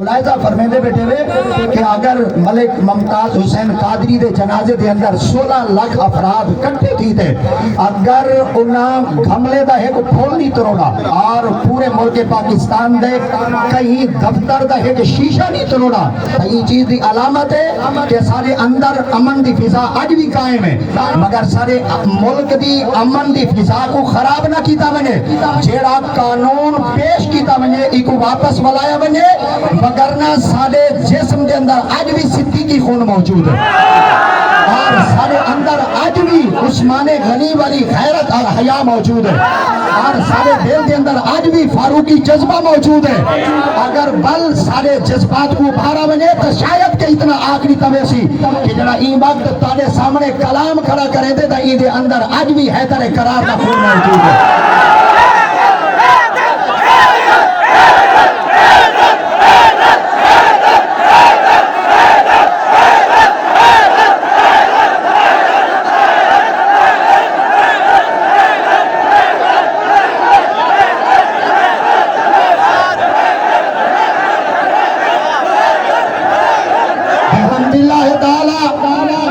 मुलायजा फरमेंदे बैठे हुए कि अगर मलिक मुमताज हुसैन कादरी दे जनाजे दे अंदर 16 लाख अफराद इकट्ठे थी थे, अगर उन्हें गमले दा एक फूल नहीं तोड़ना और पूरे मुल्क पाकिस्तान दे कहीं दफ्तर दा एक शीशा नहीं तोड़ना, तो ये चीज दी अलामत है कि सारे अंदर अमन दी फिजा आज भी कायम है। मगर सारे मुल्क दी अमन दी फिजा को खराब ना कीता बने, जेड़ा कानून पेश कीता बने इको वापस बुलाया बने, मगर ना सारे जिस्म के अंदर आज भी सिद्दीकी खून मौजूद है और सारे अंदर आज भी उस्माने गनी वाली गैरत और हया मौजूद है और सारे दिल के अंदर आज भी फारूकी जज्बा मौजूद है। अगर बल सारे जज्बात को उभारा बने तो शायद के इतना आखिरी तवेसी कि जरा ई वक्त तारे सामने कलाम खड़ा करे दे तो ईदे अंदर आज भी हैदर करार का खून मौजूद है।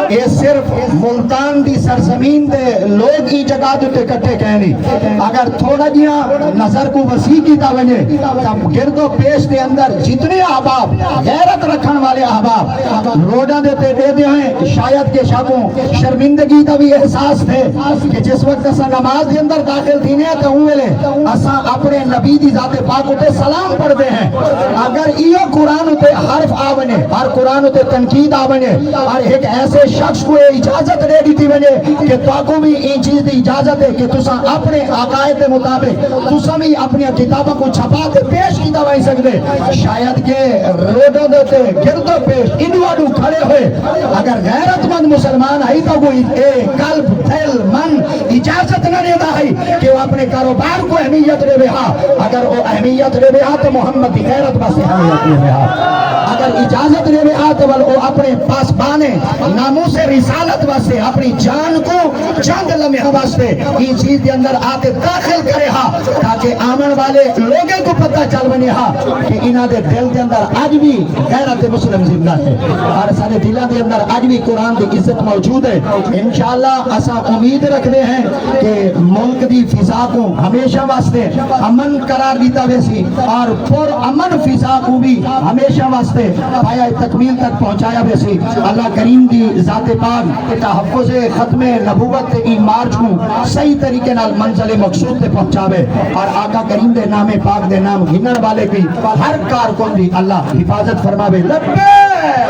ये सिर्फ मुल्तान दी सरजमीन दे लोग ही जगह दे इकट्ठे कहनी, अगर थोड़ा जिया नजर को वसी कीता बने तब गिरदो पेश दे अंदर जितने अहबाब गैरत रखन वाले अहबाब रोडा दे दे दे हैं, शायद के शाबों शर्मिंदगी का भी एहसास थे कि जिस वक्त असा नमाज के अंदर दाखिल थी ने तो वेले असा अपने नबी दी जाते पाक उते सलाम पढ़ते हैं। अगर इयो कुरान उते हर्फ आ बने और कुरान उते तनकीद आ बने और एक ऐसे शख्स को इजाजत दे दी थी बने कि ताको भी इन चीज की इजाजत है कि तुसा अपने अकायद के मुताबिक तुसा भी अपनी किताबों को छपा के पेश की दवाई सकते, शायद के रोडों दे गिरदो पेश इनवाडू खड़े हुए अगर गैरतमंद मुसलमान आई तो वो कल्ब दिल मन इजाजत न देता है कि वो अपने कारोबार को अहमियत दे बेहा, अगर वो अहमियत दे बेहा तो मोहम्मद की गैरत बस अहमियत दे बेहा, अगर इजाजत दे बेहा तो वो अपने पास बाने नामों से रिसालत वास्ते अपनी जान को चंद लम्हे वास्ते इस चीज के अंदर आके दाखिल करे हा ताकि आमन वाले लोगों को पता चल बने हा कि इन्हां दे दिल के अंदर आज भी गैरत मुस्लिम जिंदा है और सारे दिलों के अंदर आज भी कुरान की इज्जत मौजूद है। इंशाअल्लाह असा उम्मीद रखते हैं कि मुल्क की फिजा को हमेशा वास्ते अमन करार दीता वैसी और पुर अमन फिजा को भी हमेशा वास्ते पाया तकमील तक पहुंचाया वैसी अल्लाह करीम की जाते पाक तहफ़्फ़ुज़ खत्मे नबूवत की मार्च को सही तरीके नाल मंजिल मकसूद पे पहुंचावे और आका करीम दे नामे पाक दे नाम गिनन वाले की हर कारकुन दी अल्लाह हिफाजत फरमावे। लब्बैक।